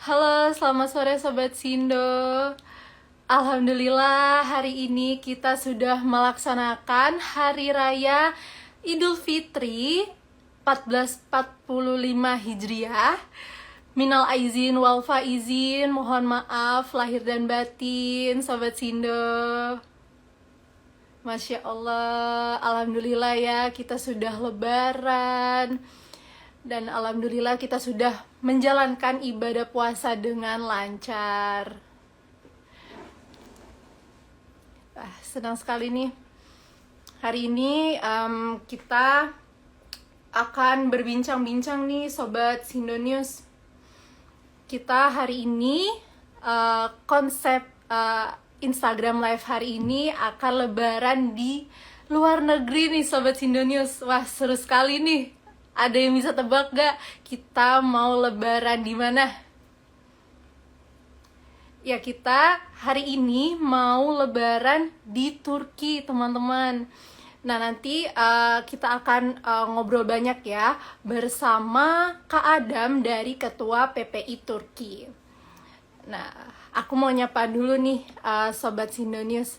Halo, selamat sore Sobat Sindo. Alhamdulillah hari ini kita sudah melaksanakan Hari Raya Idul Fitri 1445 Hijriah. Minal aizin wal faizin, mohon maaf lahir dan batin Sobat Sindo. Masya Allah, Alhamdulillah ya kita sudah lebaran. Dan alhamdulillah kita sudah menjalankan ibadah puasa dengan lancar. Senang sekali nih. Hari ini kita akan berbincang-bincang nih Sobat Sindonews. Kita hari ini konsep Instagram Live hari ini akan lebaran di luar negeri nih Sobat Sindonews. Wah, seru sekali nih. Ada yang bisa tebak gak kita mau lebaran di mana? Ya, kita hari ini mau lebaran di Turki, teman-teman. Nah, nanti kita akan ngobrol banyak ya bersama Kak Adam dari Ketua PPI Turki. Nah, aku mau nyapa dulu nih Sobat Sindonews.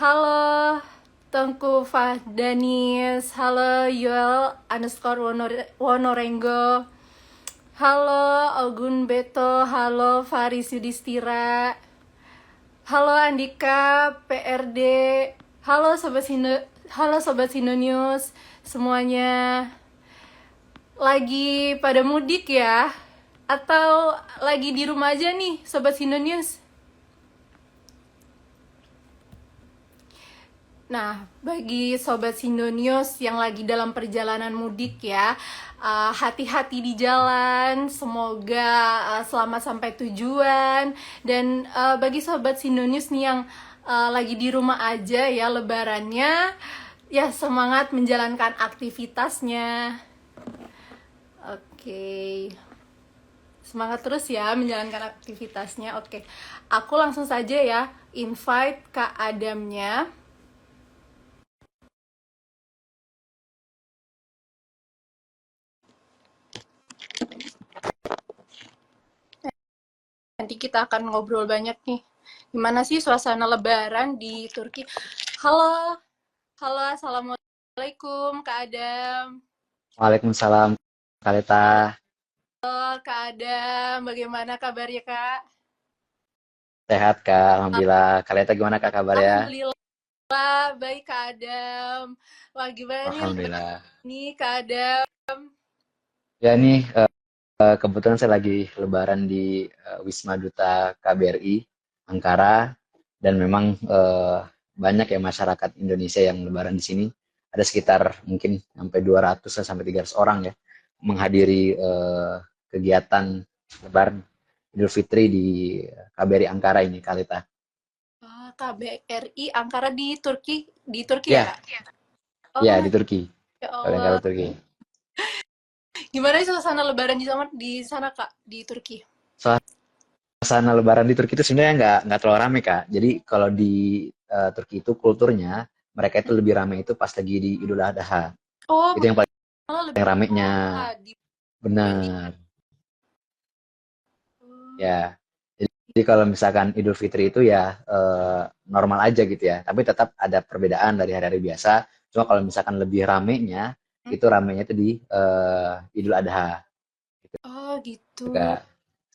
Halo Tengku Fahdanis, halo Yuel _Wonorengo, halo Ogun Beto, halo Faris Yudhistira, halo Andika PRD, halo Sobat Sindo News semuanya. Lagi pada mudik ya? Atau lagi di rumah aja nih Sobat Sindo News? Nah, bagi Sobat Sindonius yang lagi dalam perjalanan mudik ya, hati-hati di jalan, semoga selamat sampai tujuan. Dan bagi Sobat Sindonius nih yang lagi di rumah aja ya lebarannya, ya semangat menjalankan aktivitasnya. Oke. Semangat terus ya menjalankan aktivitasnya. Oke, aku langsung saja ya invite Kak Adamnya. Nanti kita akan ngobrol banyak nih. Gimana sih suasana lebaran di Turki? Halo, halo, assalamualaikum Kak Adam. Waalaikumsalam, Kaleta. Halo Kak Adam, bagaimana kabarnya Kak? Sehat, Kak. Alhamdulillah. Kaleta gimana, Kak, kabarnya? Alhamdulillah, baik Kak Adam. Wah, gimana nih Alhamdulillah. nih Kak Adam? Ya, nih kebetulan saya lagi lebaran di Wisma Duta KBRI Ankara, dan memang banyak ya masyarakat Indonesia yang lebaran di sini. Ada sekitar mungkin sampai 200 sampai 300 orang ya menghadiri kegiatan lebaran Idul Fitri di KBRI Ankara ini, Kaleta. KBRI Ankara di Turki ya Ya, Kak? ya Oh, di Turki. ya Ankara Allah. Turki. Gimana sih suasana lebaran di sana Kak, di Turki? Suasana Lebaran di Turki itu sebenarnya nggak terlalu rame, Kak. Jadi kalau di Turki itu kulturnya mereka itu lebih rame itu pas lagi di Idul Adha. Oh, Itu yang paling malah lebih ramenya. dibanding. Benar. Ya. Jadi kalau misalkan Idul Fitri itu ya normal aja gitu ya. Tapi tetap ada perbedaan dari hari-hari biasa. Cuma kalau misalkan lebih ramenya, itu ramenya itu di Idul Adha. Oh gitu. Gitu, Kak.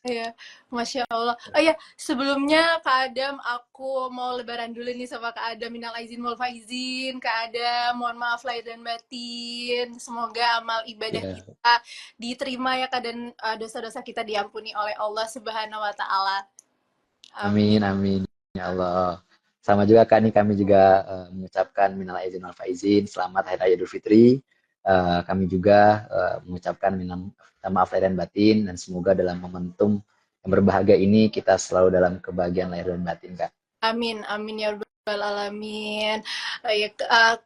Ya, Masya Allah. Oh ya, sebelumnya Kak Adam, aku mau lebaran dulu nih sama Kak Adam. Minal aizin wal faizin. Kak Adam, mohon maaf lahir dan batin. Semoga amal ibadah Ya. kita diterima ya Kak, dan dosa-dosa kita diampuni oleh Allah Subhanahu wa Ta'ala. Amin. Amin, amin. Ya Allah. Sama juga Kak, nih kami juga mengucapkan minal aizin wal faizin, selamat Hari Raya Idul Fitri. Kami juga mengucapkan maaf lahir dan batin, dan semoga dalam momentum yang berbahagia ini kita selalu dalam kebahagiaan lahir dan batin, Kak. Amin, amin ya rabbal alamin. Ya,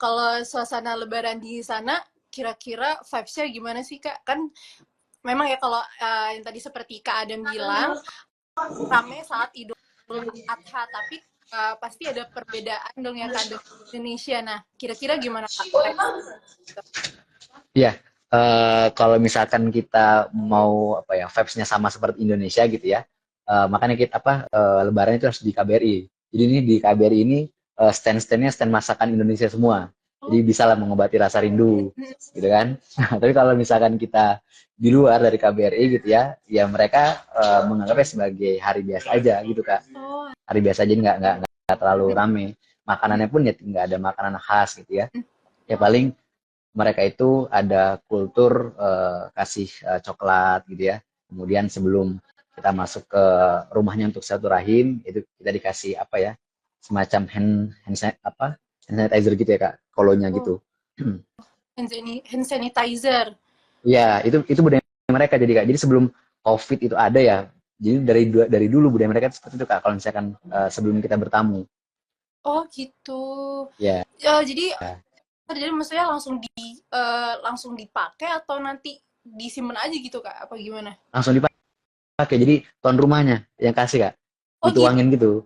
kalau suasana lebaran di sana, kira-kira vibes-nya gimana sih Kak? Kan memang ya kalau yang tadi seperti Kak Adam bilang, rame saat Idul Adha, tapi pasti ada perbedaan dong ya Kak dengan Indonesia. Nah, kira-kira gimana Kak? Iya, Kalau misalkan kita mau apa ya vibes-nya sama seperti Indonesia gitu ya, makanya kita Lebaran itu harus di KBRI. Jadi ini di KBRI ini stand-standnya stand masakan Indonesia semua. Jadi Oh, bisa lah mengobati rasa rindu, gitu kan. Tapi kalau misalkan kita di luar dari KBRI gitu ya, ya mereka menganggapnya sebagai hari biasa aja gitu kak. oh, Hari biasa aja nggak terlalu rame. Makanannya pun ya nggak ada makanan khas gitu ya. Ya paling mereka itu ada kultur kasih coklat gitu ya. Kemudian sebelum kita masuk ke rumahnya untuk silaturahim, itu kita dikasih apa ya, semacam hand sanitizer gitu ya kak, kolonya oh, gitu. hand sanitizer. Iya, itu budaya mereka jadi kak. Jadi sebelum COVID itu ada ya. Jadi dari dulu budaya mereka seperti itu kak. Kalau misalkan sebelum kita bertamu, Oh gitu. ya Jadi maksudnya langsung dipakai atau nanti disimpan aja gitu kak? Apa gimana? langsung dipakai. Jadi tuan rumahnya yang kasih kak, Oh gitu. dituangin gitu.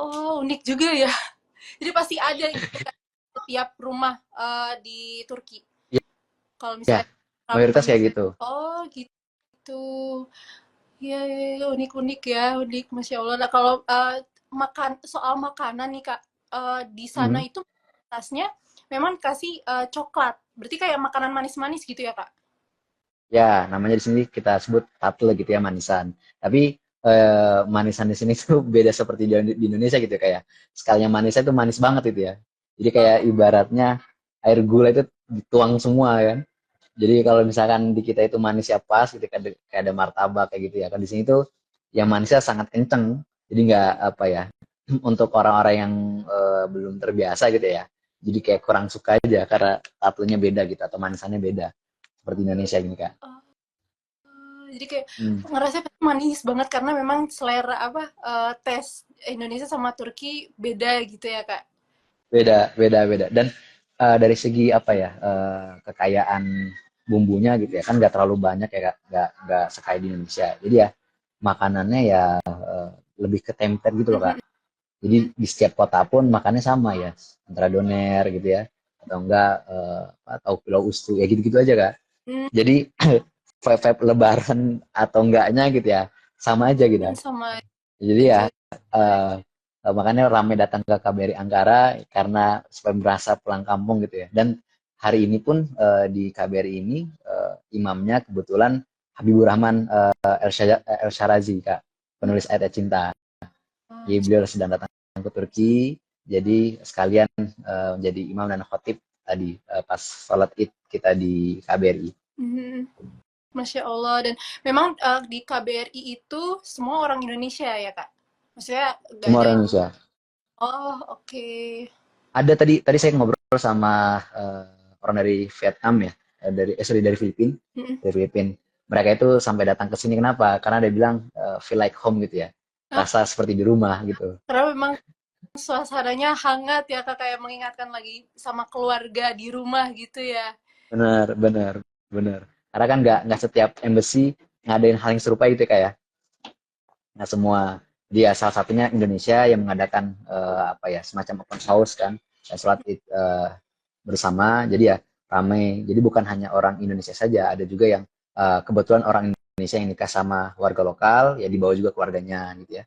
Oh unik juga ya. Jadi pasti ada gitu kan setiap rumah di Turki. Kalau Ya, misalnya mayoritas Ramadan. kayak gitu. Oh gitu. Iya, iya, iya, unik-unik ya, unik, masya Allah. Nah kalau soal makanan nih kak, di sana Hmm. itu tasnya memang kasih coklat. Berarti kayak makanan manis-manis gitu ya kak? Ya, namanya di sini kita sebut tatle gitu ya, manisan. Tapi manisan di sini tuh beda seperti di Indonesia gitu ya, kayak sekalinya manisnya tuh manis banget itu ya. Jadi kayak Oh, ibaratnya air gula itu dituang semua kan. Jadi kalau misalkan di kita itu manisnya pas gitu, kayak ada martabak kayak gitu ya. Kan di sini tuh yang manisnya sangat kenceng. Jadi nggak apa ya, untuk orang-orang yang belum terbiasa gitu ya. Jadi kayak kurang suka aja karena tatlenya beda gitu atau manisannya beda seperti Indonesia gini kak. oh, jadi kayak Hmm. ngerasa manis banget karena memang selera tes Indonesia sama Turki beda gitu ya kak? Beda. Dan dari segi apa ya, kekayaan bumbunya gitu ya, kan nggak terlalu banyak ya, nggak sekaya di Indonesia. Jadi ya makanannya ya lebih ke temper gitu loh kak. Jadi di setiap kota pun makannya sama ya, antara doner gitu ya, atau enggak atau pulau ustu ya gitu-gitu aja kak. Hmm, Jadi vibe Lebaran atau enggaknya gitu ya, sama aja gitu. sama Jadi ya aja. eh, makanya ramai datang ke KBRI Ankara karena supaya merasa pulang kampung gitu ya. Dan hari ini pun di KBRI ini imamnya kebetulan Habibur Rahman El Sharazi kak, penulis ayat cinta. Jadi beliau sedang datang ke Turki, jadi sekalian menjadi imam dan khotib tadi pas sholat id kita di KBRI. Hmm, Masya Allah. Dan memang di KBRI itu semua orang Indonesia ya kak? Maksudnya nggak Semua ada orang yang... Indonesia. Oh oke. Ada tadi saya ngobrol sama orang dari Vietnam ya, dari Filipina, Mm-mm. dari Filipina. Mereka itu sampai datang ke sini kenapa? Karena dia bilang feel like home gitu ya, Ah, rasa seperti di rumah gitu. karena memang suasananya hangat ya kak, kayak mengingatkan lagi sama keluarga di rumah gitu ya. Bener, bener, bener. Karena kan nggak setiap embassy ngadain hal yang serupa gitu kayak. Nah semua dia salah satunya Indonesia yang mengadakan apa ya semacam open house kan, dan sholat id bersama. Jadi ya ramai. Jadi bukan hanya orang Indonesia saja, ada juga yang kebetulan orang Indonesia yang nikah sama warga lokal, ya dibawa juga keluarganya gitu ya,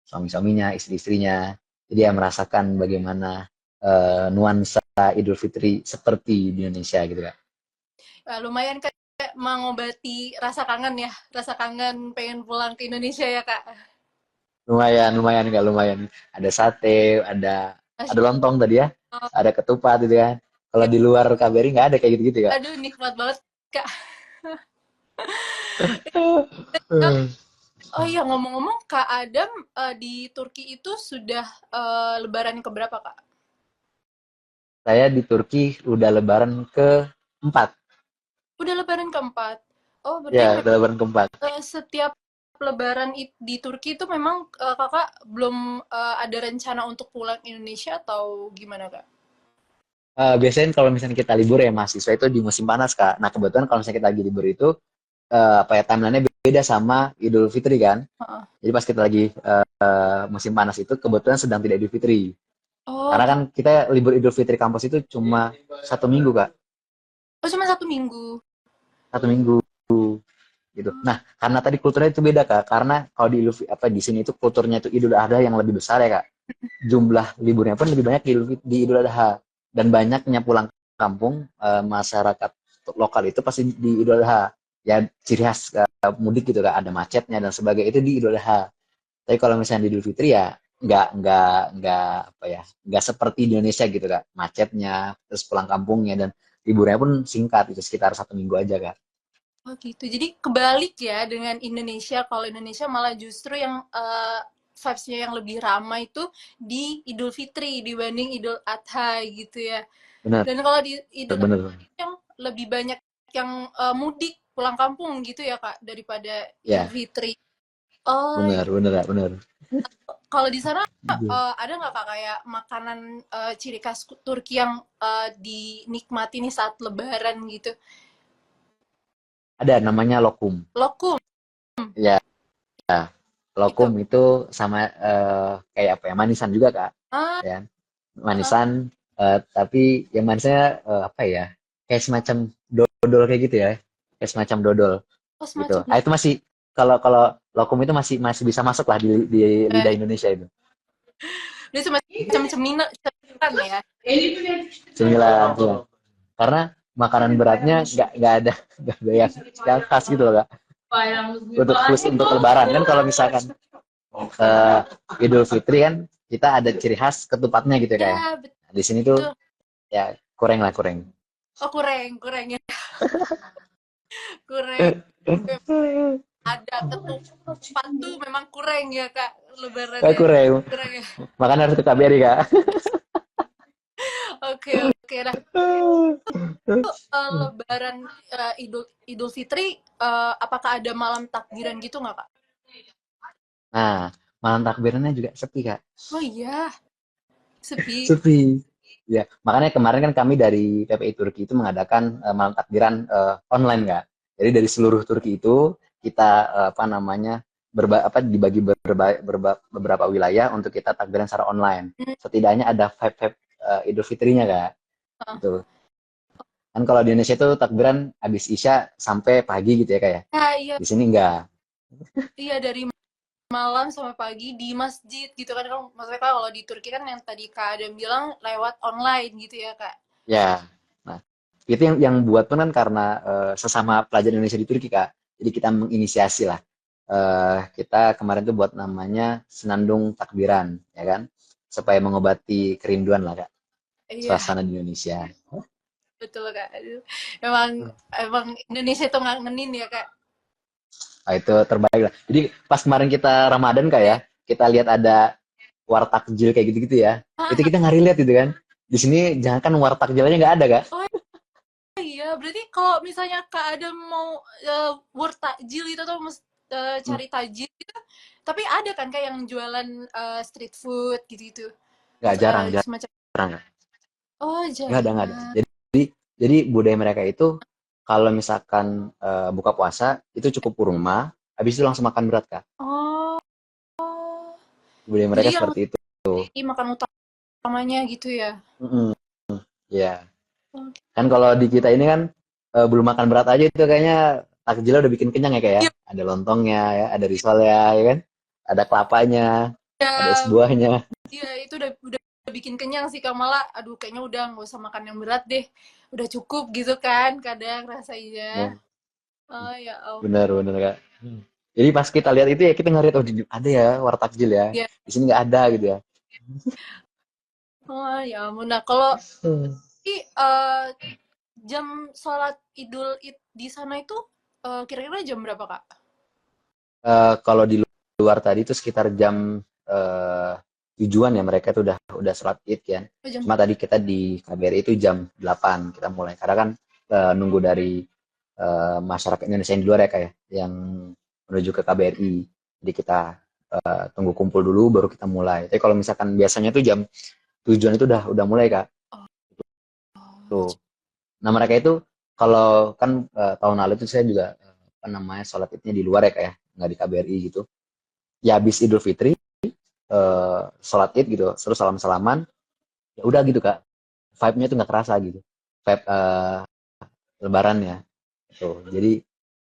suami-suaminya, istri-istrinya. Jadi ya merasakan bagaimana nuansa Idul Fitri seperti di Indonesia gitu kan. Lumayan kayak mengobati rasa kangen ya, rasa kangen pengen pulang ke Indonesia ya kak. Lumayan, lumayan nggak lumayan. Ada sate, ada Masya lontong tadi ya, Allah. ada ketupat gitu kan. Kalau di luar KBRI nggak ada kayak gitu-gitu kak. Aduh nikmat banget kak. Oh iya ngomong-ngomong Kak Adam di Turki itu sudah Lebaran keberapa Kak? Saya di Turki udah lebaran keempat. Udah Lebaran keempat. Oh berarti Ya, udah lebaran keempat. setiap Lebaran di Turki itu memang Kakak belum ada rencana untuk pulang ke Indonesia atau gimana Kak? Biasanya kalau misalnya kita libur ya mahasiswa itu di musim panas kak. Nah kebetulan kalau misalnya kita lagi libur itu apa ya timelinenya beda sama Idul Fitri kan. Heeh. Jadi pas kita lagi musim panas itu kebetulan sedang tidak Idul Fitri. Oh Karena kan gitu. kita libur Idul Fitri kampus itu cuma 1 minggu kak. Oh, cuma 1 minggu. 1 minggu gitu. Nah, karena tadi kulturnya itu beda Kak, karena kalau di di sini itu kulturnya itu Idul Adha yang lebih besar ya Kak. Jumlah liburnya pun lebih banyak di Idul Adha, dan banyaknya pulang kampung masyarakat lokal itu pasti di Idul Adha. Ya ciri khas mudik gitu Kak, ada macetnya dan sebagainya itu di Idul Adha. Tapi kalau misalnya di Idul Fitri ya nggak apa ya, nggak seperti di Indonesia gitu Kak, macetnya terus pulang kampungnya, dan liburnya pun singkat itu sekitar 1 minggu aja Kak. Oh gitu. Jadi kebalik ya dengan Indonesia. Kalau Indonesia malah justru yang vibes-nya yang lebih ramai itu di Idul Fitri dibanding Idul Adha gitu ya. Bener, Dan kalau di Idul Adha bener, yang lebih banyak yang mudik pulang kampung gitu ya Kak daripada Idul ya, Fitri. Oh, bener, bener Kak, bener. kalau di sana ada nggak Kak kayak makanan ciri khas Turki yang dinikmati nih saat Lebaran gitu? Ada namanya lokum. Lokum Ya, itu. lokum itu sama kayak apa ya, manisan juga Kak, Ah, ya. ah, Manisan tapi yang manisnya apa ya, kayak semacam dodol kayak gitu ya, kayak semacam dodol oh gitu. semacam Ah itu masih, kalau kalau lokum itu masih masih bisa masuk lah di lidah eh, Indonesia itu. dia semacam cemilan ya. Cemilan ya. Karena makanan beratnya nggak ada yang khas gitu loh Kak, untuk khusus untuk Lebaran kan. Kalau misalkan Idul Fitri kan kita ada ciri khas ketupatnya gitu ya Kak ya. Ya, Nah, di sini tuh betul. ya kurang lah, kurang. Oh, kurang, kurang ya. Kurang. Ada ketupat tuh memang kurang ya, Kak, Lebaran ya. Kurang. Kurang ya. Makanya harus ke KBRI Kak. Oke, oke. Nah, Lebaran Idul Idul Fitri apakah ada malam takbiran gitu nggak, Kak? Nah, malam takbirannya juga sepi Kak. Oh iya, sepi. Sepi. Ya, makanya kemarin kan kami dari PPI Turki itu mengadakan malam takbiran online Kak. Jadi dari seluruh Turki itu kita apa namanya, dibagi beberapa wilayah untuk kita takbiran secara online. Hmm, Setidaknya ada vibe-vibe Idul Fitrinya Kak. ah. Gitu. Kan kalau di Indonesia itu takbiran habis Isya sampai pagi gitu ya Kak ya. Ya, iya, Di sini enggak. iya dari malam sampai pagi di masjid gitu kan. Maksudnya Kak, kalau di Turki kan yang tadi Kak Adam bilang lewat online gitu ya, Kak. Ya. Nah, itu yang buat pun kan karena sesama pelajar Indonesia di Turki Kak. Jadi kita menginisiasi lah. Kita kemarin tuh buat namanya Senandung Takbiran, ya kan? Supaya mengobati kerinduan lah Kak, Iya, suasana di Indonesia. betul Kak. Aduh, emang emang Indonesia itu ngangenin ya, Kak. Nah, itu terbaik lah. Jadi pas kemarin kita Ramadan Kak ya, Iya. kita lihat ada wartakjil kayak gitu-gitu ya. Itu Ah, kita nggak relate gitu kan. Di sini jangan kan wartakjil aja nggak ada Kak. oh iya, berarti kalau misalnya Kak Adam mau work takjil itu atau Hmm, cari takjil gitu, tapi ada kan Kak yang jualan street food gitu-gitu. nggak, jarang, Semacam jarang Kak. oh Nggak ada. jarang. Jadi budaya mereka itu kalau misalkan buka puasa itu cukup kurma, habis itu langsung makan berat Kak. Oh, Budaya jadi mereka yang seperti itu. makan utamanya gitu ya. Mm-mm, ya. Oke. Kan kalau di kita ini kan belum makan berat aja itu kayaknya takjilnya udah bikin kenyang ya Kak ya. Iya, Ada lontongnya ya, ada risolnya ya kan. Ada kelapanya, ada es ya, buahnya. iya itu udah bikin kenyang sih Kak, malah aduh kayaknya udah nggak usah makan yang berat deh. Udah cukup gitu kan kadang rasanya. Ya, Oh ya benar ampun. benar Kak. Jadi pas kita lihat itu ya kita ngeliat, oh ada ya wartakjil ya. Ya. Di sini nggak ada gitu ya. Oh ya ampun. Nah, kalau Hmm. jam sholat Idul di sana itu kira-kira jam berapa, Kak? Kalau di luar tadi itu sekitar jam eh, tujuan ya, mereka itu udah sholat id kan. Oh, jam. Cuma tadi kita di KBRI itu jam 8 kita mulai. Karena kan nunggu dari masyarakat Indonesia yang di luar ya kayak yang menuju ke KBRI. Jadi kita tunggu kumpul dulu baru kita mulai. Tapi kalau misalkan biasanya tuh jam tujuan itu udah mulai Kak. Oh, Tuh. Nah mereka itu kalau kan tahun lalu itu saya juga apa namanya sholat idnya di luar ya kayak nggak di KBRI gitu. Ya habis Idul Fitri sholat id gitu, terus salam salaman, ya udah gitu Kak, vibe-nya tuh nggak kerasa gitu, vibe Lebaran ya. Tuh. Jadi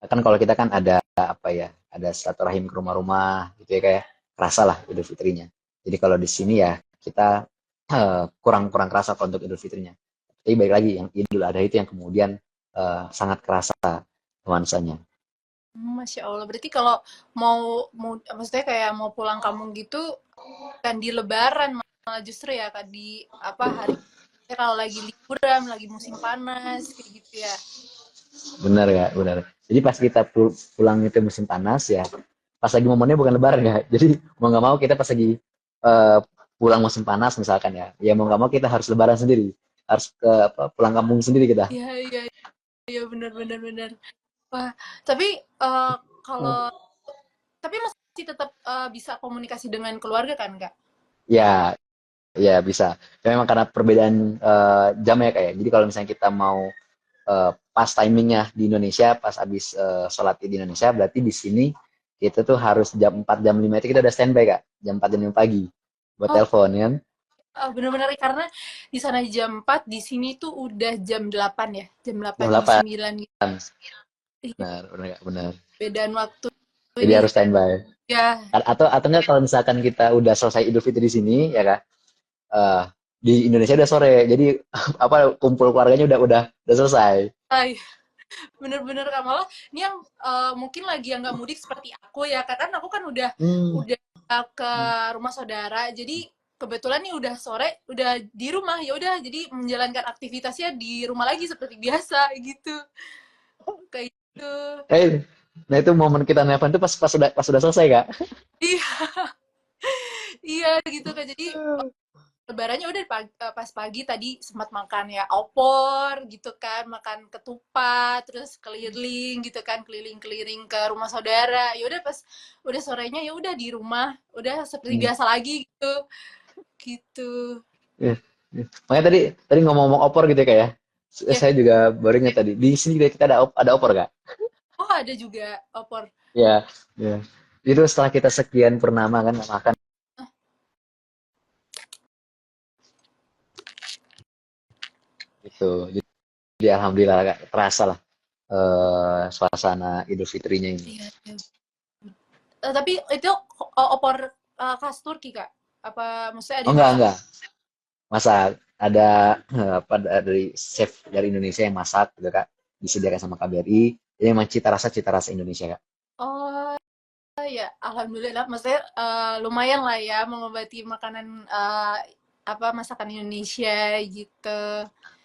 kan kalau kita kan ada apa ya, ada silaturahim ke rumah-rumah gitu ya, kayak kerasa lah Idul Fitrinya. Jadi kalau di sini ya kita kurang kerasa kalau untuk Idul Fitrinya. Tapi baik lagi yang Idul Adha itu yang kemudian sangat kerasa nuansanya. Masya Allah. Berarti kalau mau maksudnya kayak mau pulang kampung gitu kan di Lebaran malah justru ya kan di apa hari kalau lagi liburan, lagi musim panas kayak gitu ya. Benar ya, benar. Jadi pas kita pulang itu musim panas ya, pas lagi momennya bukan Lebaran ya. Jadi mau nggak mau kita pas lagi eh, pulang musim panas misalkan ya mau nggak mau kita harus Lebaran sendiri, harus ke apa, pulang kampung sendiri kita. Iya, iya, iya, benar, benar, benar. Wah, tapi kalau tapi masih tetap bisa komunikasi dengan keluarga kan, Kak? Ya, ya bisa. Ya, memang karena perbedaan jam ya kayak. Jadi kalau misalnya kita mau pas timingnya di Indonesia, pas habis sholat Id di Indonesia, berarti di sini kita tuh harus jam 4 jam 5 itu kita udah standby Kak. Jam 4 jam 5 pagi buat Oh, telepon kan. benar-benar karena di sana jam 4, di sini tuh udah jam 8 ya, jam Jam 8 jam 8. 9 gitu. Iya, Benar, benar, Kak, benar. bedaan waktu Jadi ini. harus standby. Ya, Atau enggak kalau misalkan kita udah selesai Idul Fitri di sini ya Kak, eh, di Indonesia udah sore. Jadi apa kumpul keluarganya udah selesai. ay, bener-bener Kak. Malah ini yang mungkin lagi yang nggak mudik seperti aku ya, Kak. Kan aku kan Hmm. udah ke rumah saudara. Jadi kebetulan nih udah sore, udah di rumah. Ya udah, jadi menjalankan aktivitasnya di rumah lagi seperti biasa gitu. Kayak gitu. Eh, nah itu momen kita nelfon tuh pas sudah selesai Kak. Iya, iya gitu Kak. Jadi lebarannya udah pas pagi tadi sempat makan ya opor gitu kan, makan ketupat, terus keliling gitu kan, keliling-keliling ke rumah saudara. Ya udah pas udah sorenya ya udah di rumah, udah seperti Hmm. biasa lagi gitu. Gitu. Iya, iya. Makanya tadi ngomong-ngomong opor gitu ya Kak ya. Ya. Saya juga baru ingat tadi. Di sini juga kita ada opor Kak. Oh, ada juga opor. Ya, ya. Itu setelah kita sekian purnama kan makan itu. Jadi alhamdulillah Kak, terasa lah suasana Idul Fitrinya ini. Iya, iya. Tapi itu opor khas Turki, Kak? Apa maksudnya ada Oh yang masak? enggak. Masak. Ada apa dari chef dari Indonesia yang masak gitu Kak. Disediakan sama KBRI. Jadi memang cita rasa Indonesia Kak. Oh, ya, alhamdulillah. Maksudnya lumayan lah ya mengobati makanan apa masakan Indonesia gitu.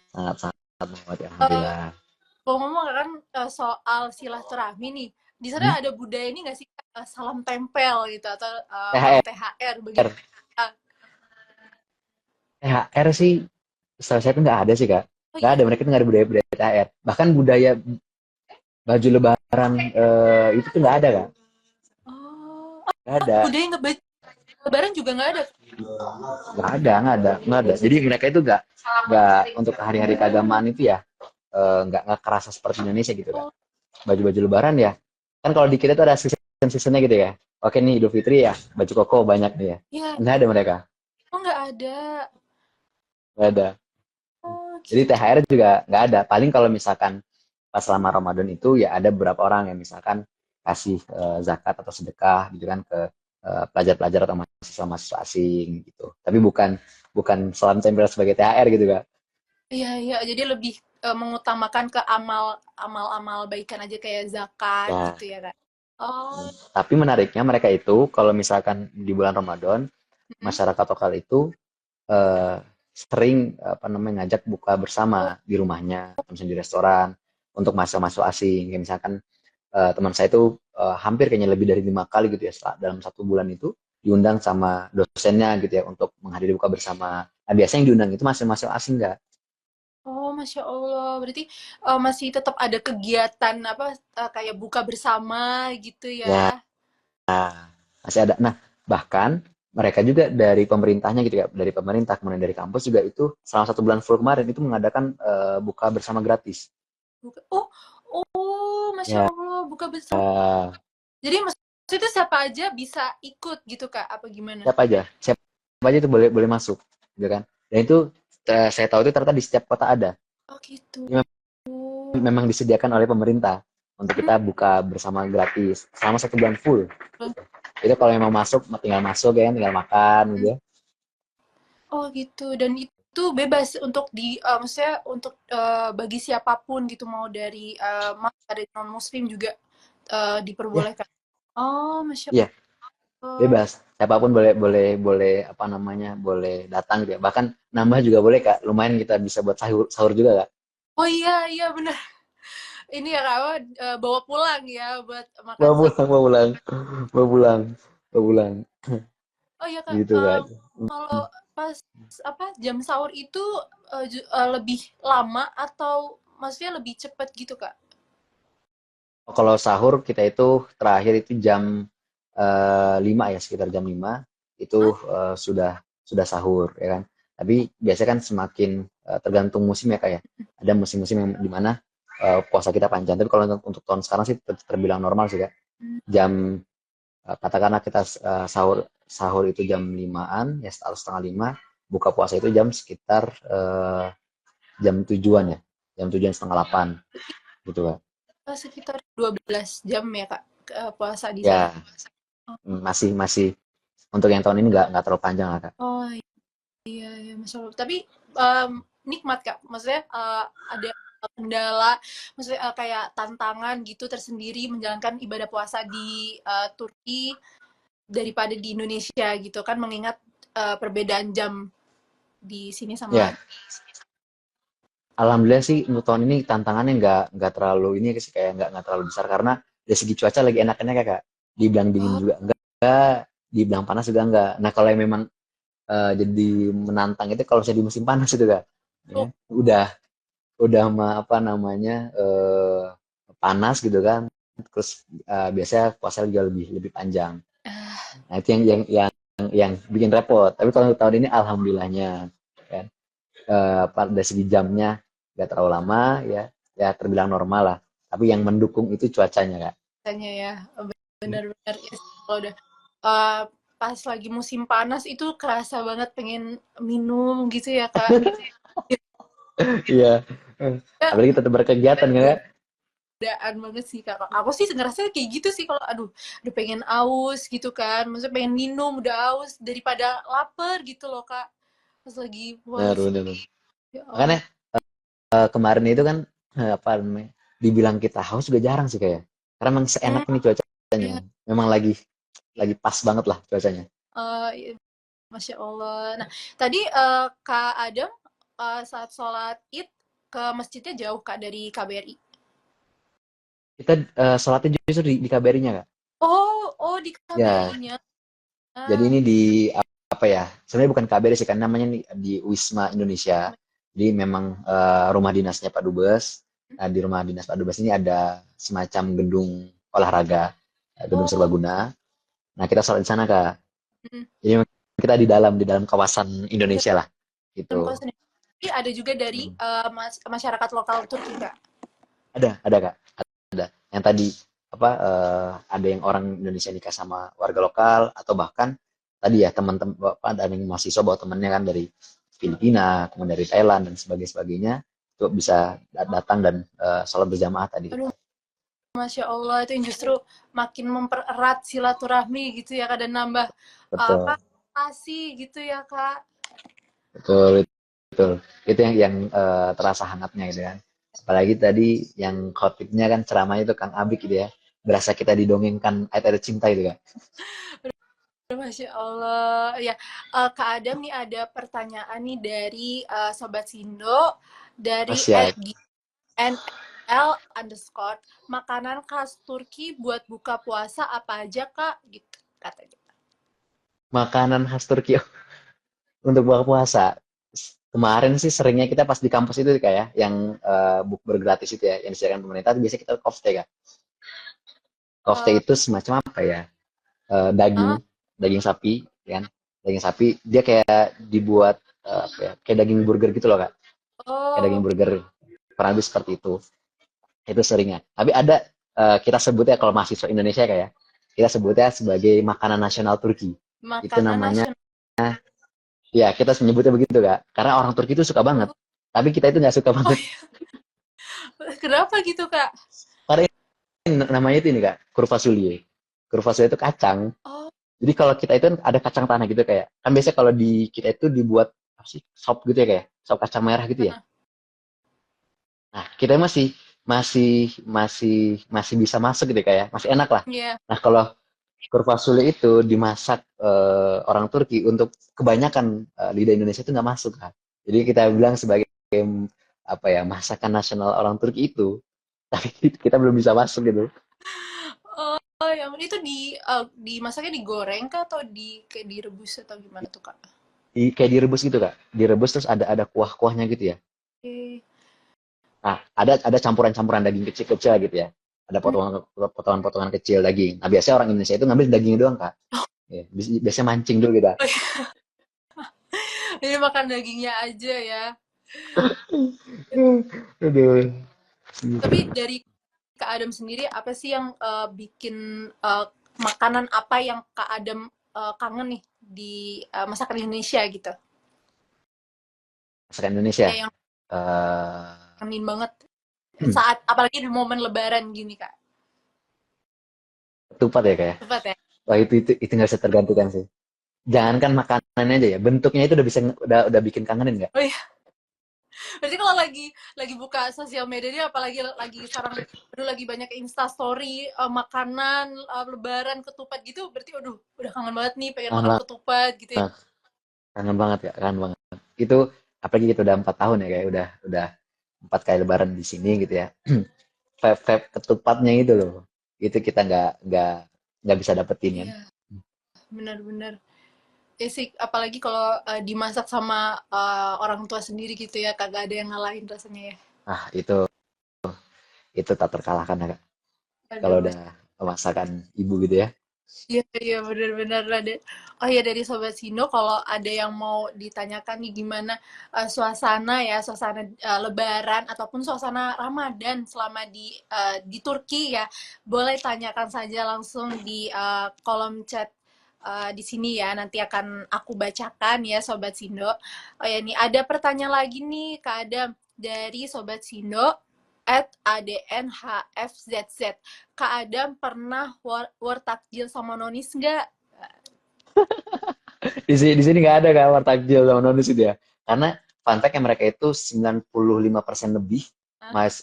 Sangat sangat banget ya, Eh, alhamdulillah. Ngomong-ngomong kan soal silaturahmi nih, di sana Hmm? ada budaya ini nggak sih salam tempel gitu atau kalau THR. THR begitu? Ah, THR sih setahu saya tuh nggak ada sih Kak. oh Nggak iya. ada, mereka tuh nggak ada budaya-budaya THR. Bahkan budaya baju lebaran itu tuh nggak ada Kak. Oh, Nggak ada. budaya nggak Lebaran juga nggak ada. Nggak ada. Jadi mereka itu nggak untuk hari-hari keagamaan itu ya nggak kerasa seperti Indonesia gitu kan. Oh, Baju-baju Lebaran ya, kan kalau di kita tuh ada season-seasonnya gitu ya. Oke nih Idul Fitri ya, baju koko banyak nih ya. iya. Nggak ada mereka, Oh, nggak ada. nggak ada. Oh, Jadi gitu. THR juga nggak ada. Paling kalau misalkan pas selama Ramadan itu ya ada beberapa orang yang misalkan kasih zakat atau sedekah gitu kan ke pelajar-pelajar atau mahasiswa-mahasiswa asing gitu. Tapi bukan bukan salam tempel sebagai THR gitu kan. Iya, iya. Jadi lebih mengutamakan ke amal-amal baikan aja kayak zakat Ya, gitu ya, Kak. Oh, tapi menariknya mereka itu kalau misalkan di bulan Ramadan mm, masyarakat lokal itu sering apa namanya ngajak buka bersama di rumahnya, misalnya di restoran untuk mahasiswa-mahasiswa asing. Kayak misalkan teman saya itu hampir kayaknya lebih dari 5 kali gitu ya dalam 1 bulan itu diundang sama dosennya gitu ya untuk menghadiri buka bersama. Nah, biasanya yang diundang itu mahasiswa-mahasiswa asing nggak? oh, Masya Allah. Berarti masih tetap ada kegiatan apa kayak buka bersama gitu Ya, ya. masih ada. Nah, bahkan mereka juga dari pemerintahnya gitu ya, dari pemerintah kemudian dari kampus juga itu selama 1 bulan full kemarin itu mengadakan buka bersama gratis. Oh, oh, Masya Ya, Allah, buka bersama. Jadi maksud itu siapa aja bisa ikut gitu, Kak? Apa gimana? siapa aja itu boleh boleh masuk, gitu kan? Dan itu saya tahu itu ternyata di setiap kota ada. Oh, gitu. memang disediakan oleh pemerintah untuk kita buka bersama gratis selama 1 bulan full. Itu kalau memang masuk, tinggal masuk ya, tinggal makan gitu ya. Oh gitu, dan itu bebas untuk maksudnya untuk bagi siapapun gitu, mau dari dari non muslim juga Ya, diperbolehkan. Oh, masya iya, Allah. bebas. Siapapun boleh boleh boleh apa namanya, boleh datang gitu ya. Bahkan nambah juga boleh Kak. Lumayan kita bisa buat sahur sahur juga Kak. Oh iya iya benar. Ini ya Kak, bawa pulang ya buat makan Mau sahur. pulang, mau pulang, mau pulang, mau pulang. Oh iya Kak, Gitu Kak. kalau pas apa jam sahur itu lebih lama atau maksudnya lebih cepat gitu Kak? Kalau sahur kita itu terakhir itu jam 5 ya, sekitar jam 5 Hah? itu sudah sahur ya kan. Tapi biasanya kan semakin tergantung musim ya kayak. Ada musim-musim yang dimana puasa kita panjang. Tapi kalau untuk tahun sekarang sih terbilang normal sih Kak. Hmm. Jam katakanlah kita sahur sahur itu jam 5-an ya, atau setengah 5, buka puasa itu jam sekitar jam 7-an ya. Jam 7-an setengah 8 gitu Kak. Sekitar 12 jam ya Kak, puasa di sana. Ya, masih masih untuk yang tahun ini nggak terlalu panjang lah Kak. Oh iya, iya, Masya Allah. Tapi nikmat Kak, maksudnya ada kendala, maksudnya kayak tantangan gitu tersendiri menjalankan ibadah puasa di Turki daripada di Indonesia gitu kan, mengingat perbedaan jam di sini sama. Ya, alhamdulillah sih untuk tahun ini tantangannya nggak terlalu ini sih, kayak nggak terlalu besar karena dari segi cuaca lagi enak-enak ya Kak. Dibilang dingin Oh, juga enggak, dibilang panas juga enggak. Nah kalau yang memang jadi menantang itu kalau saya di musim panas itu Kak. Ya, oh, udah apa namanya panas gitu kan. Terus biasanya puasa juga lebih lebih panjang. ah, Nah itu yang bikin repot. Tapi kalau untuk tahun ini alhamdulillahnya kan, dari segi jamnya nggak terlalu lama ya, ya terbilang normal lah. Tapi yang mendukung itu cuacanya Kak. tanya ya, benar-benar ya, kalau udah eh, pas lagi musim panas itu kerasa banget pengen minum gitu ya Kak. Iya. Ya, Apalagi tetap berkegiatan kan Kak. godaan banget sih Kak. Aku sih ngerasa kayak gitu sih, kalau aduh udah pengen aus gitu kan. Maksudnya pengen minum udah aus daripada lapar gitu loh Kak. Pas lagi Benar, puasa. benar. Ya Makanya Allah. kemarin itu kan apa namanya, dibilang kita haus juga jarang sih kayak. Karena memang Hmm, seenak ini cuacanya. ya, Memang lagi pas banget lah cuacanya. iya, Masya Allah. Nah, tadi Kak Adam saat sholat Id ke masjidnya jauh Kak dari KBRI. Kita sholatnya justru di KBRI-nya Kak. Oh, oh di Ya, KBRI-nya. jadi Ah, ini di apa ya? Sebenarnya bukan KBRI sih kan, namanya nih di Wisma Indonesia. Jadi memang rumah dinasnya Pak Dubes. Nah, di rumah dinas Pak Dubes ini ada semacam gedung olahraga, gedung oh, serbaguna. Nah, kita sholat di sana Kak. mm, Jadi memang kita di dalam kawasan di Indonesia lah dalam gitu. kawasan. Jadi ada juga dari Hmm. masyarakat lokal Turki Kak. Ada Kak. Ada. Yang tadi apa ada yang orang Indonesia nikah sama warga lokal atau bahkan tadi ya teman-teman ada yang mahasiswa bawa temennya kan dari Filipina, kemudian dari Thailand dan sebagainya itu bisa datang dan sholat berjamaah tadi. Aduh, Masya Allah, itu yang justru makin mempererat silaturahmi gitu ya Kak, dan nambah apa, Betul, kasih gitu ya Kak. betul, betul. Itu yang terasa hangatnya gitu kan. Apalagi tadi yang khotibnya kan ceramahnya itu Kang Abik gitu ya. Berasa kita didongengkan ayat-ayat cinta itu kan. Masya Allah. Ya, Kak Adam nih ada pertanyaan nih dari Sobat Sindo, dari Asyik. @nl_. Makanan khas Turki buat buka puasa apa aja Kak? Gitu katanya. Makanan khas Turki untuk buka puasa. Kemarin sih seringnya kita pas di kampus itu kayak yang bukber gratis itu ya, yang disediakan pemerintah, biasanya kita kofte kan. Kofte Eh, itu semacam apa ya? Daging, ah, daging sapi, ya kan? Daging sapi, dia kayak dibuat apa ya? Kayak daging burger gitu loh kak. Kayak daging oh, burger, kurang lebih seperti itu. Itu seringnya. Tapi ada kita sebutnya kalau mahasiswa Indonesia kayak, kita sebutnya sebagai makanan nasional Turki. Itu makanan namanya, nasional. ya kita menyebutnya begitu kak. Karena orang Turki itu suka banget. Tapi kita itu nggak suka Oh banget. iya. Kenapa gitu, Kak? Karena namanya itu ini kak, kurva Sully. Kurva Sully itu kacang. Oh, Jadi kalau kita itu ada kacang tanah gitu kayak, kan biasanya kalau di kita itu dibuat apa sih, sop gitu ya kayak, sop kacang merah gitu ya. Nah, kita masih masih masih bisa masuk gitu kayak, masih enak lah. iya. Nah, kalau kurva Sully itu dimasak orang Turki untuk kebanyakan lidah Indonesia itu nggak masuk kan. Jadi kita bilang sebagai apa ya, masakan nasional orang Turki itu, tapi kita belum bisa masuk gitu. Oh, yang itu dimasaknya digoreng kah atau kayak direbus atau gimana tuh, Kak? Kayak direbus gitu kak, direbus terus ada kuah-kuahnya gitu ya. Oke. Nah, ada campuran-campuran daging kecil-kecil gitu ya. Ada Hmm. potongan-potongan kecil daging. Nah, biasanya orang Indonesia itu ngambil dagingnya doang, Kak. Ya, biasanya mancing dulu kita. Jadi makan dagingnya aja ya. Aduh. Tapi dari Kak Adam sendiri apa sih yang bikin makanan apa yang Kak Adam kangen nih di masakan Indonesia gitu? Masakan Indonesia. Kayak yang Eh, kangenin banget saat apalagi di momen Lebaran gini, Kak. ketupat ya, kayak. Tepat ya? Wah, itu nggak bisa tergantikan sih. Jangankan makanannya aja ya, bentuknya itu udah bikin kangenin nggak? Oh iya. Berarti kalau lagi buka sosial media dia apalagi lagi sekarang aduh lagi banyak Insta story makanan Lebaran ketupat gitu berarti aduh udah kangen banget nih pengen Kangen makan banget, ketupat gitu ya. kangen banget ya, kangen banget. Itu apalagi kita udah 4 tahun ya, kayak udah 4 kali Lebaran di sini gitu ya. Vape ketupatnya itu loh, itu kita nggak bisa dapetin kan. Iya, benar-benar. Ya sih, apalagi kalau dimasak sama orang tua sendiri gitu ya, kagak ada yang ngalahin rasanya ya. Ah, itu tak terkalahkan ya Kak. Kalau Aduh, udah masakan ibu gitu ya. iya iya benar-benar ada. Oh ya dari Sobat Sino, kalau ada yang mau ditanyakan nih gimana suasana ya, suasana Lebaran ataupun suasana Ramadan selama di Turki ya, boleh tanyakan saja langsung di kolom chat di sini ya. Nanti akan aku bacakan ya Sobat Sindo. Oh ya nih ada pertanyaan lagi nih Kak Adam dari Sobat Sindo @adnhfzz. Kak Adam pernah war takjil sama nonis nggak? Di sini nggak ada Kak war takjil sama nonis itu ya. Karena fun fact mereka itu 95% lebih, Hah? mas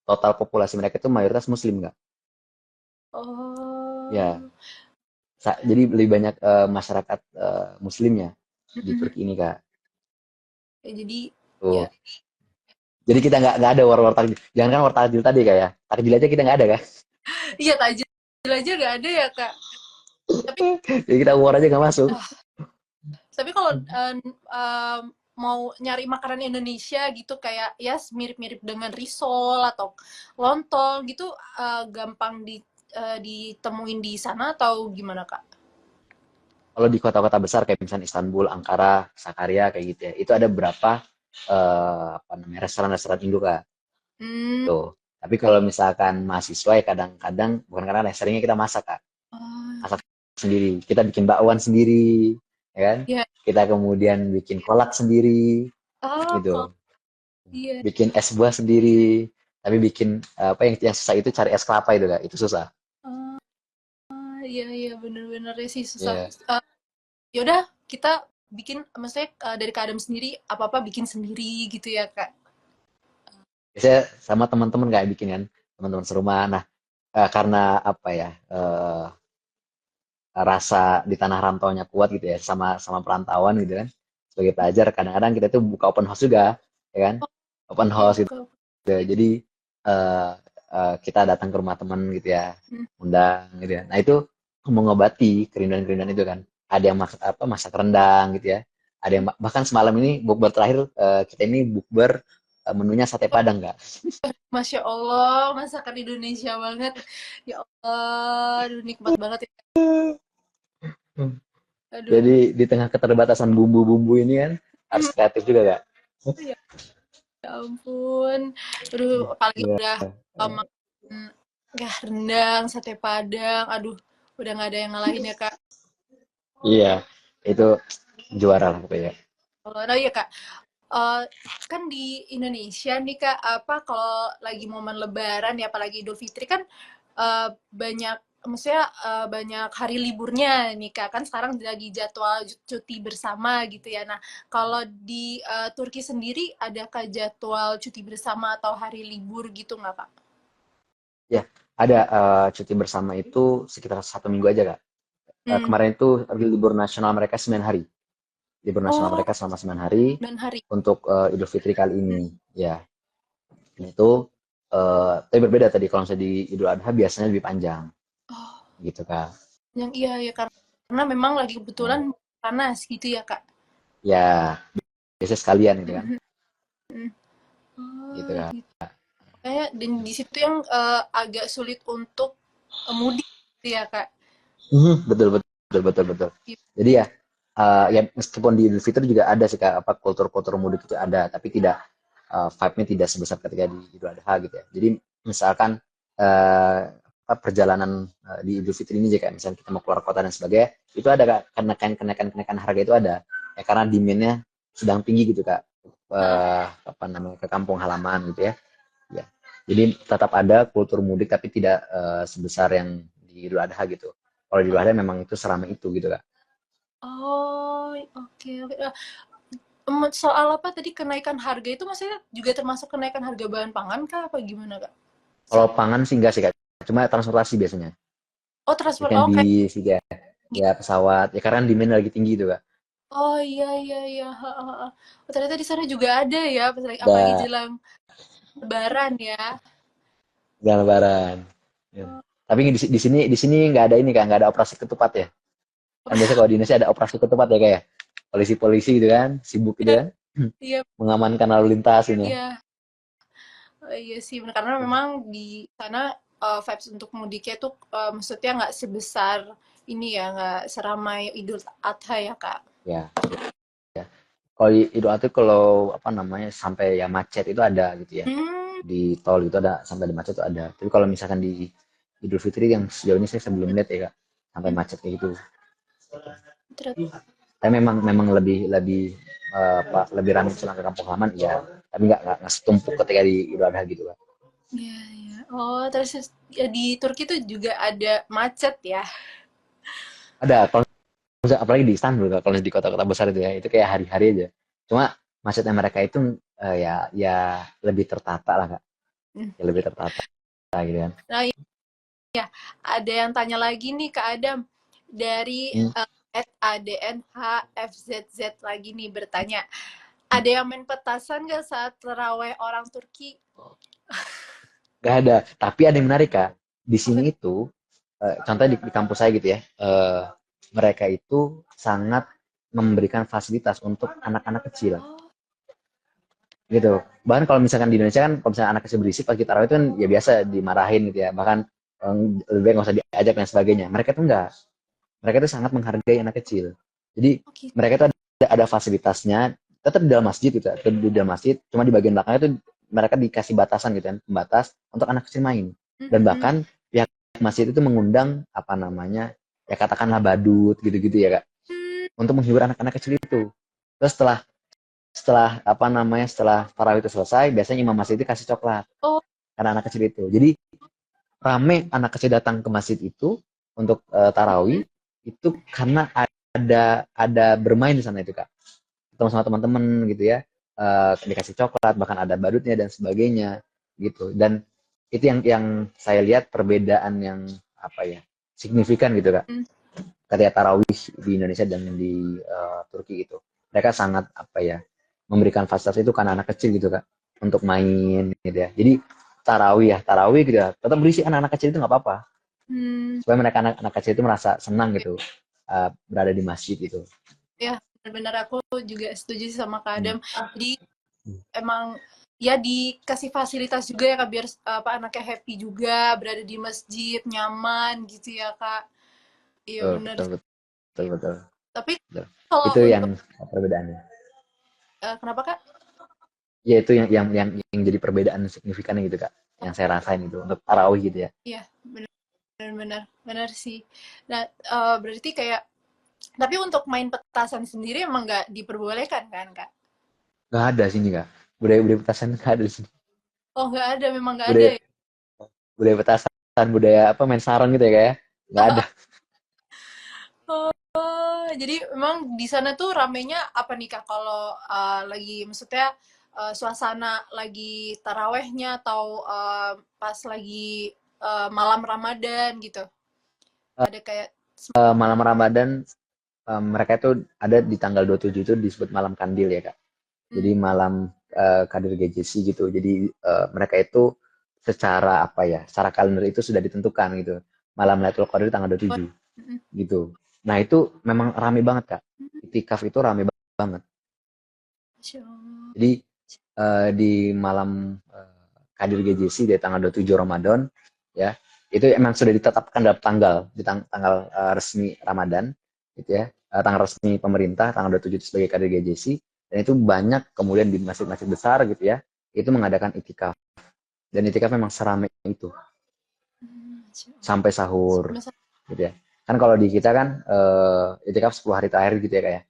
total populasi mereka itu mayoritas muslim nggak. Ya, Oh, jadi lebih banyak masyarakat muslimnya di mm-mm. Turki ini Kak. Ya, jadi ya Tuh. Jadi kita nggak ada war takjil. Jangan kan war takjil tadi Kak ya. Takjil aja kita nggak ada Kak. iya takjil aja nggak ada ya Kak. Tapi Jadi kita war aja nggak masuk. ah, tapi kalau mau nyari makanan Indonesia gitu kayak ya mirip-mirip dengan risol atau lontong gitu gampang ditemuin di sana atau gimana Kak? Kalau di kota-kota besar kayak misalnya Istanbul, Ankara, Sakarya kayak gitu ya, itu ada beberapa apa namanya, restoran-restoran Indo Kak. Hmm. Tuh. Tapi kalau misalkan mahasiswa ya kadang-kadang, bukan kadang, seringnya kita masak Kak. Oh, Masak sendiri. Kita bikin bakwan sendiri, ya kan? ya. Kita kemudian bikin kolak sendiri, Oh, kok gitu. iya. Bikin es buah sendiri. Tapi bikin apa yang susah itu cari es kelapa itu Kak. Itu susah. Oh, iya iya bener-bener ya sih susah. Ya. Yaudah kita bikin maksudnya dari Kak Adam sendiri apa-apa bikin sendiri gitu ya Kak. Biasanya sama teman-teman kayak bikin kan, teman-teman serumah. Nah, karena apa ya, rasa di tanah rantaunya kuat gitu ya, sama sama perantauan gitu kan. Sebagai pelajar kadang-kadang kita tuh buka open house juga, ya kan? Open Oke house gitu. oke oke. Jadi eh, kita datang ke rumah teman gitu ya, Hmm. undang gitu ya. Nah, itu mengobati kerinduan-kerinduan itu kan. Ada yang masak rendang gitu ya. Ada yang bahkan semalam ini bukber terakhir, kita ini bukber, menunya sate Padang, Kak. Masya Allah masakan Indonesia banget. Ya Allah, aduh nikmat banget ya. Aduh. Jadi di tengah keterbatasan bumbu-bumbu ini kan harus Hmm. kreatif juga Kak. Ya, ya ampun. Aduh apalagi Iya. udah makan ya rendang, sate Padang. Aduh, udah nggak ada yang ngalahin ya Kak. Iya, itu juara lah pokoknya. Oh, nah, ya Kak. Eh, kan di Indonesia nih Kak, apa kalau lagi momen Lebaran ya, apalagi Idul Fitri kan banyak, maksudnya banyak hari liburnya nih Kak. Kan sekarang lagi jadwal cuti bersama gitu ya. Nah, kalau di Turki sendiri adakah jadwal cuti bersama atau hari libur gitu nggak Kak? Ya, ada cuti bersama itu sekitar 1 minggu aja, Kak. Hmm. Kemarin itu libur nasional mereka 9 hari. Libur nasional Oh, mereka selama 9 hari 9 hari. untuk Idul Fitri kali Hmm. ini. Ya, itu tapi berbeda tadi kalau misalnya di Idul Adha biasanya lebih panjang Oh, gitu, Kak. yang iya ya karena memang lagi Nah, kebetulan panas gitu ya Kak. ya, biasanya sekalian gitu kan. Mhm, mhm. Oh, Gitu, Kak. gitu. Kayak dan di situ yang agak sulit untuk mudik gitu ya Kak. Betul, betul, betul, betul. Gitu. Jadi ya, ya meskipun di Idul Fitri juga ada sih Kak, apa kultur-kultur mudik itu ada, tapi tidak vibe-nya tidak sebesar ketika di Idul Adha gitu ya. Jadi misalkan uh, perjalanan di Idul Fitri ini kayak misalnya kita mau keluar kota dan sebagainya, itu ada Kak, kenaikan harga itu ada. Ya karena demand-nya sedang tinggi gitu Kak. Heeh. Apa namanya ke kampung halaman gitu ya. Ya. Jadi tetap ada kultur mudik tapi tidak sebesar yang di Idul Adha gitu. Kalau di Idul Adha memang itu seramai itu gitu Kak. Oh, oke oke. Soal apa tadi kenaikan harga itu maksudnya juga termasuk kenaikan harga bahan pangan kah apa gimana Kak? Kalau pangan sih enggak sih Kak. Cuma transportasi biasanya. Oh, transport. Biasanya Oh, kayak bis ya, gitu. ya pesawat. Ya karena demand lagi tinggi itu Kak. Oh, iya iya iya. Heeh, heeh. Oh, ternyata di sana juga ada ya, apalagi Ada jelang Lebaran ya. jalan lebaran. Ya. Tapi di sini nggak ada ini Kak, nggak ada operasi ketupat ya. Kan biasanya kalau di Indonesia ada operasi ketupat ya kayak polisi-polisi gitu kan, sibuk gitu Iya, kan, iya, mengamankan lalu lintas ini. iya. Oh, iya sih, bener. Karena memang di sana vibes untuk mudiknya tuh maksudnya nggak sebesar ini ya, nggak seramai Idul Adha ya, Kak. Ya, ya. Kalau di Idul Adha kalau apa namanya sampai ya macet itu ada gitu ya. Hmm, Di tol itu ada sampai di macet itu ada. Tapi kalau misalkan di Idul Fitri yang sejauh ini saya sebelum lihat ya Kak, sampai hmm, macet kayak gitu. ternyata. Tapi memang lebih lebih apa lebih ramai pulang ke kampung halaman ya. Tapi nggak setumpuk ketika di Idul Adha gitu Kak. Iya, iya. Oh, terus ya, di Turki tuh juga ada macet ya. Ada kalau apalagi di Istanbul Kak, kalau di kota-kota besar itu kayak hari-hari aja. Cuma macetnya mereka itu ya lebih tertata lah Kak. Hmm. Ya lebih tertata gitu kan. Nah, ya, ada yang tanya lagi nih Kak Adam dari Hmm. @adnhfzz lagi nih bertanya. Ada yang main petasan nggak saat terawih orang Turki? Gak ada. Tapi ada yang menarik Kak. Di Apa? sini itu, contohnya di kampus saya gitu ya, mereka itu sangat memberikan fasilitas untuk anak-anak kecil Oh, gitu. Bahkan kalau misalkan di Indonesia kan, kalau misalkan anak kecil berisik pas kita tarawih itu kan ya biasa dimarahin gitu ya. Bahkan lebih baik nggak usah diajak dan sebagainya. Mereka tuh enggak. Mereka tuh sangat menghargai anak kecil. Jadi oke. mereka tuh ada fasilitasnya, tetap di dalam masjid gitu ya, tetap di dalam masjid. Cuma di bagian belakangnya tuh mereka dikasih batasan gitu kan, pembatas untuk anak kecil main. Dan Mhm. bahkan pihak masjid itu mengundang apa namanya, ya katakanlah badut gitu-gitu ya kak, Hmm. untuk menghibur anak-anak kecil itu. Terus setelah setelah apa namanya setelah tarawih itu selesai, biasanya imam masjid itu kasih coklat Oh, karena anak kecil itu. Jadi rame anak kecil datang ke masjid itu untuk mhm. tarawih itu karena ada bermain di sana itu kak, ketemu sama teman-teman gitu ya, dikasih coklat bahkan ada badutnya dan sebagainya gitu. Dan itu yang saya lihat perbedaan yang apa ya signifikan gitu kak Hmm. ketika tarawih di Indonesia dan di Turki gitu. Mereka sangat apa ya memberikan fasilitas itu karena anak kecil gitu kak untuk main gitu ya. Jadi tarawih gitu ya tetap berisi anak-anak kecil itu nggak apa-apa Hmm. supaya mereka anak-anak kecil itu merasa senang gitu berada di masjid itu. Ya, benar-benar aku juga setuju sih sama Kak Hmm. Adam. Jadi emang ya dikasih fasilitas juga ya Kak biar apa anaknya happy juga berada di masjid nyaman gitu ya Kak. Iya Betul, benar. betul, betul, betul, Tapi betul. kalau Itu yang untuk perbedaannya. kenapa Kak? Ya itu yang jadi perbedaan signifikan gitu kak. Yang saya rasain itu untuk tarawih gitu ya. Iya, benar-benar benar sih. Nah, berarti kayak tapi untuk main petasan sendiri emang nggak diperbolehkan kan Kak? nggak ada sini kak, budaya-budaya petasan nggak ada di sini. Oh, nggak ada, memang nggak ada Budaya ya? budaya petasan, budaya apa main sarung gitu ya kayak nggak ada. Oh, jadi memang di sana tuh ramenya apa nih Kak? Kalau lagi, maksudnya suasana lagi tarawehnya atau pas lagi malam Ramadan gitu? Ada kayak Malam Ramadan, mereka itu ada di tanggal 27 itu disebut malam kandil ya kak. Jadi hmm, malam Kadir GJC gitu. Jadi mereka itu secara apa ya, secara kalender itu sudah ditentukan gitu. Malam Lailatul Qadar tanggal oh, 27 mm, gitu. Nah itu memang rame banget kak. mm, Itikaf itu rame banget. Masya Allah. Jadi di malam Kadir GJC di tanggal 27 Ramadan ya, itu emang sudah ditetapkan dalam tanggal tanggal resmi Ramadan gitu ya. Tanggal resmi pemerintah tanggal 27 itu sebagai Kadir GJC, dan itu banyak kemudian di masjid-masjid besar gitu ya, itu mengadakan itikaf, dan itikaf memang seramai itu Masya Allah. sampai sahur Masa- gitu ya. Kan kalau di kita kan itikaf 10 hari terakhir gitu ya kayak.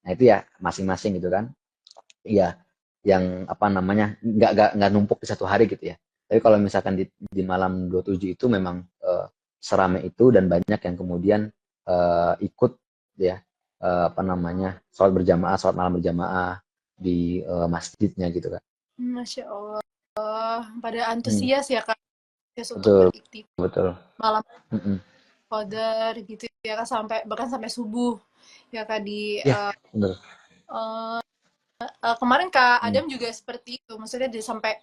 Nah itu ya masing-masing gitu kan. Iya, yang apa namanya, nggak numpuk di satu hari gitu ya. Tapi kalau misalkan di malam 27 itu memang serame itu, dan banyak yang kemudian ikut ya, apa namanya, sholat malam berjamaah di masjidnya gitu kan. Masya Allah. Pada Hmm, antusias ya Kak, antusias untuk betul, beriktikaf betul. malam Mm-mm. Qadar gitu ya Kak, sampai bahkan sampai subuh ya Kak di Ya, betul. eh, kemarin Kak Hmm. Adam juga seperti itu, maksudnya dia sampai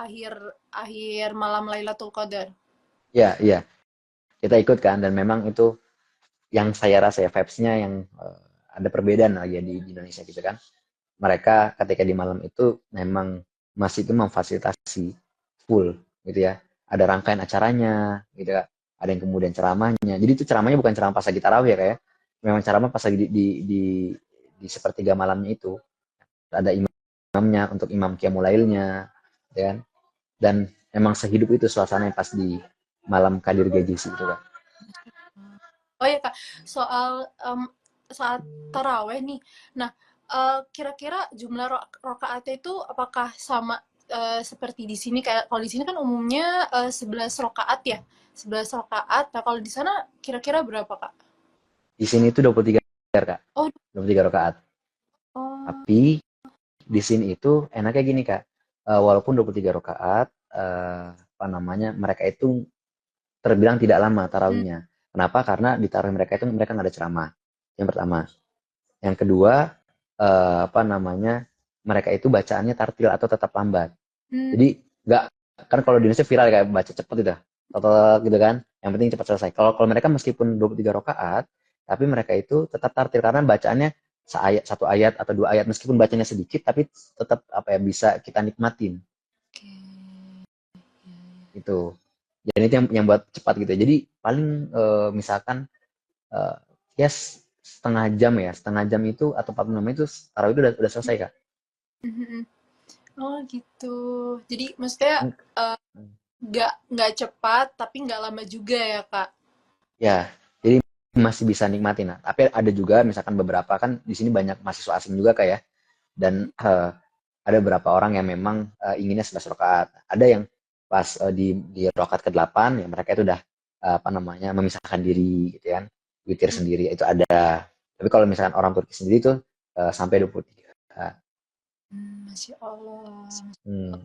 akhir akhir malam Lailatul Qadar. Ya, iya, kita ikut kan, dan memang itu yang saya rasa ya vibes-nya yang ada perbedaan lagi ya di Indonesia gitu kan. Mereka ketika di malam itu memang masih itu memfasilitasi full gitu ya. Ada rangkaian acaranya gitu ya. Ada yang kemudian ceramahnya. Jadi itu ceramahnya bukan ceramah pas lagi tarawih ya kayak. Memang ceramah pas lagi di sepertiga malamnya itu. Ada imamnya untuk imam qiyamulailnya ya kan. Dan emang sehidup itu suasananya pas di malam Kadir Gejisi itu kan. Oh ya Kak, soal saat taraweh nih. Nah, kira-kira jumlah rokaatnya itu apakah sama seperti di sini? Kayak kalau di sini kan umumnya 11 rokaat ya, 11 rokaat. Nah, kalau di sana kira-kira berapa Kak? Di sini itu 23 Kak. Oh, 23 rakaat. oh, Tapi di sini itu enaknya gini Kak. Walaupun 23 rakaat, apa namanya, mereka itu terbilang tidak lama hmm, tarawihnya. Kenapa? Karena di tarawih mereka itu mereka nggak ada ceramah. Yang pertama. Yang kedua, apa namanya, mereka itu bacaannya tartil atau tetap lambat. hmm, Jadi nggak, kan kalau di Indonesia viral kayak baca cepet gitu, total gitu kan. Yang penting cepat selesai. Kalau kalau mereka meskipun 23 rakaat, tapi mereka itu tetap tartil karena bacaannya satu ayat atau dua ayat, meskipun bacanya sedikit tapi tetap apa ya, bisa kita nikmatin oke. itu. Dan itu yang buat cepat gitu. Jadi paling misalkan eh, ya setengah jam ya, setengah jam itu atau 40 menit itu tarawih itu udah selesai kak. Mhm. Oh gitu. Jadi maksudnya Hmm. eh, nggak cepat, tapi nggak lama juga ya Kak. Ya, jadi masih bisa nikmatin. Nah, tapi ada juga misalkan beberapa kan di sini banyak mahasiswa asing juga kayak, dan ada beberapa orang yang memang inginnya 11 rakaat. Ada yang pas di rakaat ke-8 ya mereka itu udah apa namanya, memisahkan diri gitu kan. Witir Hmm, sendiri itu ada. Tapi kalau misalkan orang Turki sendiri itu sampai 23. Masya Allah. Hmm,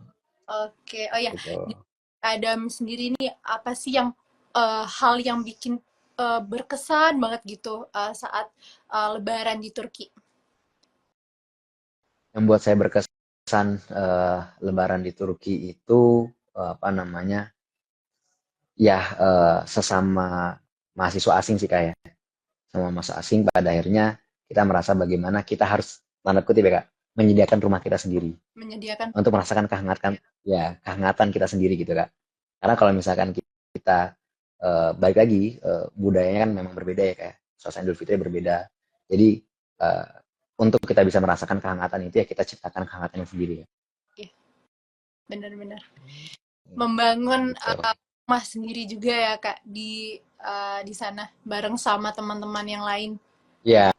Oke, oh ya, di gitu. Adam sendiri nih apa sih yang hal yang bikin berkesan banget gitu saat Lebaran di Turki? Yang buat saya berkesan Lebaran di Turki itu apa namanya, ya sesama mahasiswa asing sih kayak, sama mahasiswa asing pada akhirnya kita merasa bagaimana kita harus, tanda kutip ya kak, menyediakan rumah kita sendiri Menyediakan. untuk merasakan kehangatan, ya kehangatan kita sendiri gitu kak. Karena kalau misalkan kita balik lagi, budayanya kan memang berbeda ya kayak, suasana Idul Fitri berbeda. Jadi eh, untuk kita bisa merasakan kehangatan itu ya kita ciptakan kehangatannya sendiri ya. Ya, benar-benar. Membangun Gitu. rumah sendiri juga ya Kak di sana bareng sama teman-teman yang lain. Ya,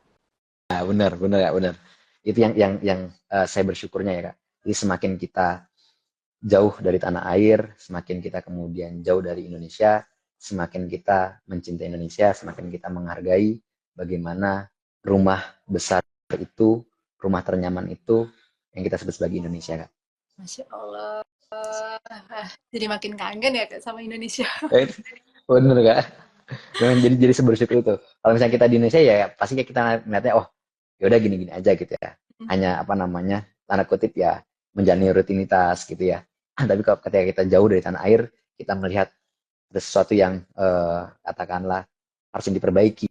benar, benar ya, benar. Itu yang saya bersyukurnya ya Kak. Jadi semakin kita jauh dari tanah air, semakin kita kemudian jauh dari Indonesia, semakin kita mencintai Indonesia, semakin kita menghargai bagaimana rumah besar itu, rumah ternyaman itu yang kita sebut sebagai Indonesia Kak. Masya Allah. Jadi makin kangen ya Kak sama Indonesia. Bener Kak. Memang jadi bersyukur itu. Kalau misalnya kita di Indonesia ya pasti kita melihatnya oh ya udah gini-gini aja gitu ya. Hanya apa namanya tanda kutip ya menjalani rutinitas gitu ya. Tapi kalau ketika kita jauh dari tanah air, kita melihat ada sesuatu yang katakanlah harus diperbaiki,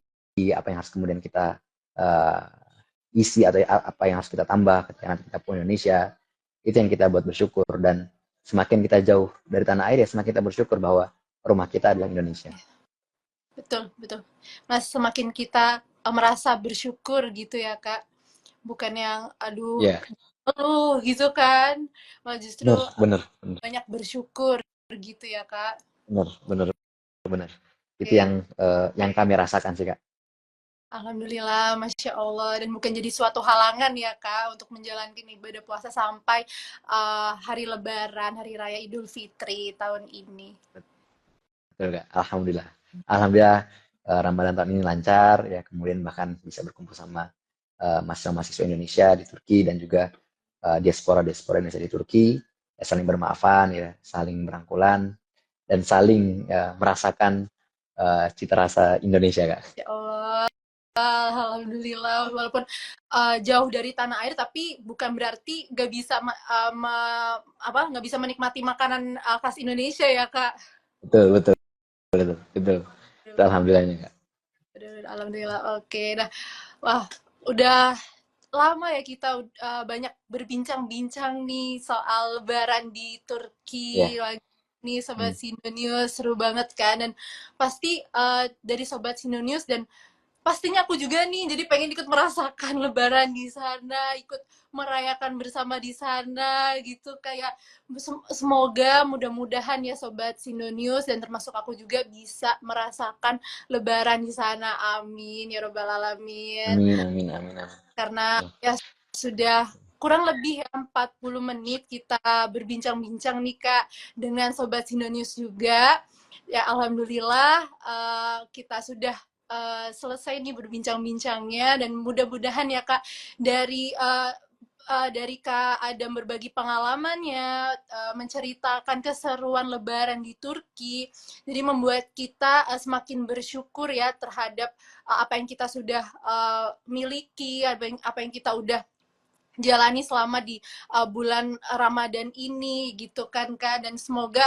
apa yang harus kemudian kita uh, isi atau apa yang harus kita tambah ketika nanti kita punya Indonesia, itu yang kita buat bersyukur. Dan semakin kita jauh dari tanah air ya semakin kita bersyukur bahwa rumah kita adalah Indonesia. Betul, betul. Mas, semakin kita merasa bersyukur gitu ya, Kak. Bukan yang, aduh, Ya, gitu kan. Malah justru benar, benar, benar, banyak bersyukur gitu ya, Kak. benar, benar, benar. Itu Oke. yang kami rasakan sih kak. Alhamdulillah, Masya Allah. Dan bukan jadi suatu halangan ya, Kak, untuk menjalankan ibadah puasa sampai hari Lebaran, Hari Raya Idul Fitri tahun ini. Betul kak. Alhamdulillah. Alhamdulillah Ramadan tahun ini lancar ya. Kemudian bahkan bisa berkumpul sama mahasiswa-mahasiswa Indonesia di Turki dan juga diaspora Indonesia di Turki ya, saling bermaafan ya, saling berangkulan dan saling merasakan cita rasa Indonesia kak. Ya Allah. Alhamdulillah, walaupun jauh dari tanah air, tapi bukan berarti nggak bisa nggak bisa menikmati makanan khas Indonesia ya Kak. Betul, betul, betul, betul. Itu alhamdulillahnya kak. Alhamdulillah, oke. Nah, wah, udah lama ya kita banyak berbincang-bincang nih soal Lebaran di Ya, Turki lagi nih hmm. Sobat Sindonius, seru banget kan. Dan pasti dari Sobat Sindonius dan pastinya aku juga nih, jadi pengen ikut merasakan Lebaran di sana, ikut merayakan bersama di sana gitu. Kayak semoga mudah-mudahan ya Sobat Sindonius dan termasuk aku juga bisa merasakan Lebaran di sana. Amin ya robbal alamin. Amin, amin, amin, amin. Karena Ya, ya sudah kurang lebih ya 40 menit kita berbincang-bincang nih Kak dengan Sobat Sindonius juga. Ya alhamdulillah kita sudah selesai nih berbincang-bincangnya dan mudah-mudahan ya Kak dari dari Kak Adam berbagi pengalamannya, menceritakan keseruan Lebaran di Turki, jadi membuat kita semakin bersyukur ya terhadap apa yang kita sudah miliki, apa yang kita udah jalani selama di bulan Ramadan ini gitu kan Kak, dan semoga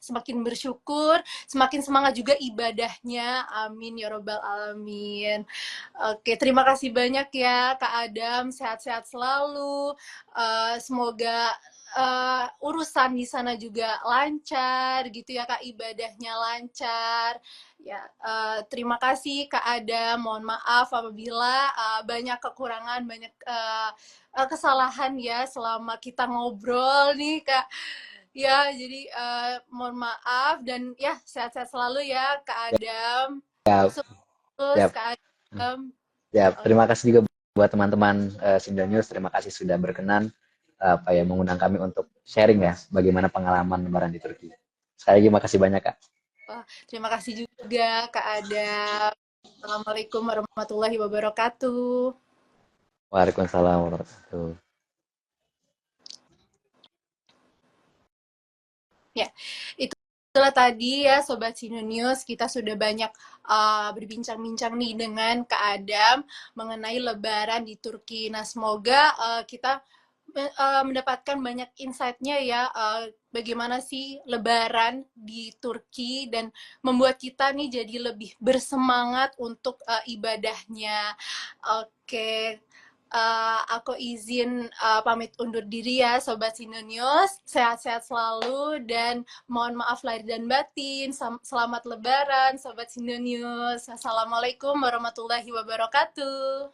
semakin bersyukur, semakin semangat juga ibadahnya. Amin ya robbal alamin. Oke, terima kasih banyak ya Kak Adam, sehat-sehat selalu. Semoga urusan di sana juga lancar gitu ya Kak, ibadahnya lancar. Ya, terima kasih Kak Adam. Mohon maaf apabila banyak kekurangan, banyak kesalahan ya selama kita ngobrol nih Kak. Ya, jadi mohon maaf dan ya sehat-sehat selalu ya Kak Adam. siap, Sukses siap. Kak Adam. Ya, terima kasih juga buat teman-teman Sinda News. Terima kasih sudah berkenan apa ya mengundang kami untuk sharing ya bagaimana pengalaman Lebaran di Turki. Sekali lagi makasih banyak Kak. Terima kasih juga Kak Adam. Assalamualaikum warahmatullahi wabarakatuh. Waalaikumsalam warahmatullahi wabarakatuh. Ya, itulah tadi ya Sobat Sino News, kita sudah banyak berbincang-bincang nih dengan Kak Adam mengenai Lebaran di Turki. Nah, semoga kita mendapatkan banyak insight-nya ya, bagaimana sih Lebaran di Turki dan membuat kita nih jadi lebih bersemangat untuk ibadahnya. Oke, aku izin pamit undur diri ya Sobat Sinonius, sehat-sehat selalu dan mohon maaf lahir dan batin. Selamat Lebaran Sobat Sinonius. Assalamualaikum warahmatullahi wabarakatuh.